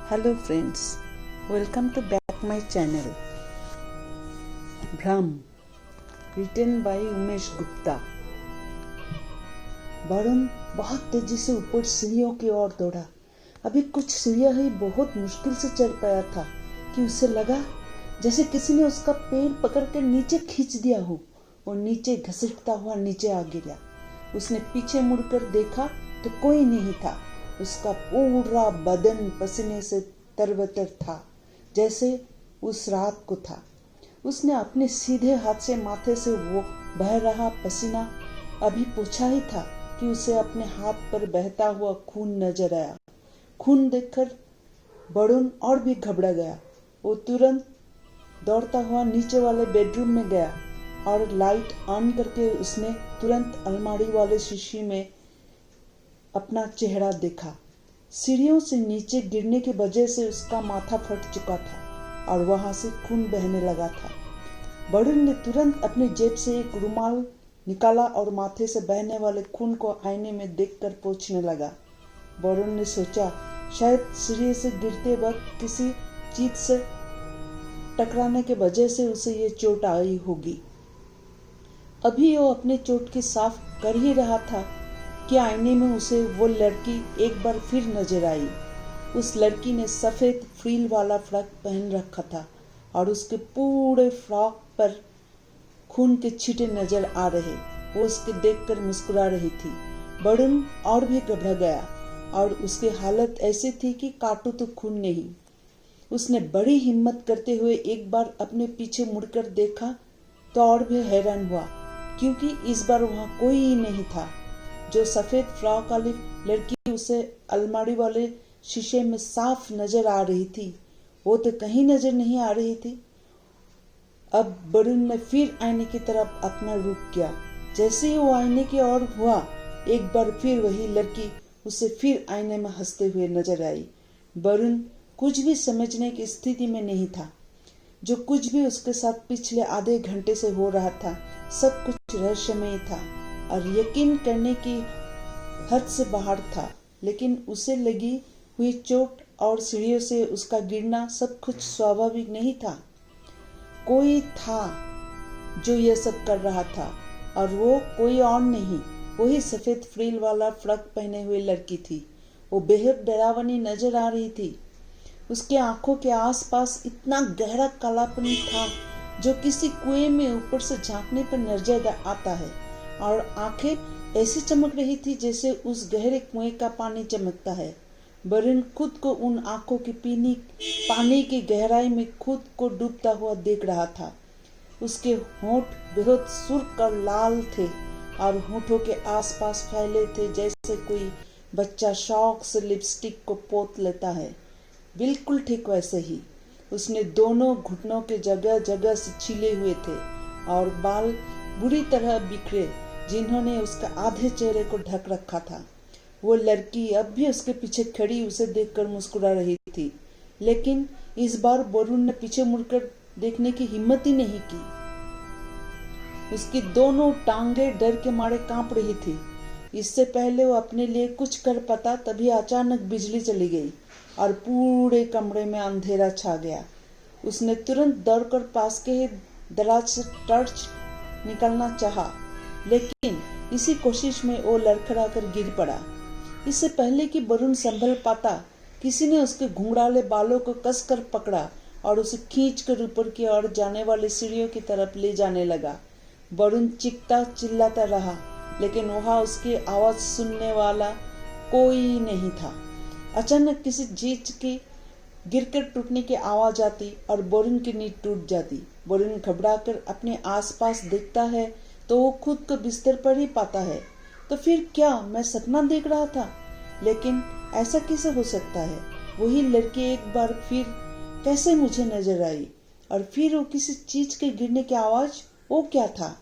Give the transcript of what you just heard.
Hello friends, welcome to back my channel. भ्रम written by Umesh Gupta. Varun बहुत तेजी से ऊपर सीढ़ियों की ओर दौड़ा। अभी कुछ सीढ़ियां ही बहुत मुश्किल से चढ़ पाया था कि उसे लगा जैसे किसी ने उसका पैर पकड़कर नीचे खींच दिया हो और नीचे घसीटता हुआ नीचे आ गिरा। उसने पीछे मुड़कर देखा तो कोई नहीं था। उसका पूरा बदन पसीने से तरबतर था जैसे उस रात को था। उसने अपने सीधे हाथ से माथे से वो बह रहा पसीना अभी पोंछा ही था कि उसे अपने हाथ पर बहता हुआ खून नजर आया। खून देखकर वरुण और भी घबरा गया। वो तुरंत दौड़ता हुआ नीचे वाले बेडरूम में गया और लाइट ऑन करके उसने तुरंत अलमारी वाले शीशे में अपना चेहरा देखा। सीढ़ियों से नीचे गिरने की वजह से उसका माथा फट चुका था और वहां से खून बहने लगा था। वरुण ने तुरंत अपनी जेब से एक रुमाल निकाला और माथे से बहने वाले खून को आईने में देखकर पोंछने लगा। वरुण ने सोचा शायद सीढ़ी से गिरते वक्त किसी चीज से टकराने की वजह से उसे ये चोट आई होगी। अभी वो अपने चोट की साफ कर ही रहा था कि आईने में उसे वो लड़की एक बार फिर नजर आई। उस लड़की ने सफेद फ्रिल वाला फ्रॉक पहन रखा था और उसके पूरे फ्रॉक पर खून के छींटे नजर आ रहे। वो उसके देखकर मुस्कुरा रही थी। वरुण और भी घबरा गया और उसकी हालत ऐसी थी कि काटो तो खून नहीं। उसने बड़ी हिम्मत करते हुए एक बार अपने पीछे मुड़कर देखा तो और भी हैरान हुआ क्योंकि इस बार वहां कोई नहीं था। जो सफेद फ्रॉक वाली लड़की उसे अलमारी वाले शीशे में साफ नजर आ रही थी वो तो कहीं नजर नहीं आ रही थी। अब वरुण ने फिर आईने की तरफ अपना रुख किया। जैसे ही वो आईने की ओर हुआ एक बार फिर वही लड़की उसे फिर आईने में हंसते हुए नजर आई। वरुण कुछ भी समझने की स्थिति में नहीं था। जो कुछ भी उसके साथ पिछले आधे घंटे से हो रहा था सब कुछ रहस्यमय था और यकीन करने की हद से बाहर था। लेकिन उसे लगी हुई चोट और सीढ़ियों से उसका गिरना सब कुछ स्वाभाविक नहीं था। कोई था जो यह सब कर रहा था और वो कोई और नहीं वही सफेद फ्रिल वाला फ्रॉक पहने हुए लड़की थी। वो बेहद डरावनी नजर आ रही थी। उसके आंखों के आसपास इतना गहरा कालापन था जो किसी कुएं में ऊपर से झांकने पर नजर आता है और आंखें ऐसी चमक रही थी जैसे उस गहरे कुएं का पानी चमकता है। वरुण खुद को उन आंखों की पानी की गहराई में खुद को डूबता हुआ देख रहा था। उसके होंठ बेहद सुर्ख और लाल थे और होंठों के आसपास फैले थे जैसे कोई बच्चा शौक से लिपस्टिक को पोत लेता है। बिल्कुल ठीक वैसे ही उसने दोनों घुटनों के जगह जगह से छिले हुए थे और बाल बुरी तरह बिखरे जिन्होंने उसका आधे चेहरे को ढक रखा था। वो लड़की अब भी उसके पीछे खड़ी उसे देखकर मुस्कुरा रही थी। लेकिन इस बार वरुण ने पीछे मुड़कर देखने की हिम्मत ही नहीं की। उसकी दोनों टांगे डर के मारे कांप रही थी। इससे पहले वो अपने लिए कुछ कर पाता तभी अचानक बिजली चली गई और पूरे कमरे में अंधेरा छा गया। उसने तुरंत दौड़कर पास के ही दराज से टॉर्च निकालना चाहा, लेकिन इसी कोशिश में वो लड़खड़ा कर गिर पड़ा। इससे पहले कि वरुण संभल पाता किसी ने उसके घुंघराले बालों को कसकर पकड़ा और उसे खींचकर ऊपर की ओर जाने वाली सीढ़ियों की तरफ ले जाने लगा। वरुण चीखता चिल्लाता रहा लेकिन वहां उसकी आवाज सुनने वाला कोई नहीं था। अचानक किसी चीज की गिरकर टूटने की आवाज आती और वरुण की नींद टूट जाती। वरुण घबराकर अपने आसपास देखता है तो वो खुद को बिस्तर पर ही पाता है। तो फिर क्या मैं सपना देख रहा था? लेकिन ऐसा कैसे हो सकता है? वही लड़की एक बार फिर कैसे मुझे नजर आई और फिर वो किसी चीज के गिरने की आवाज, वो क्या था?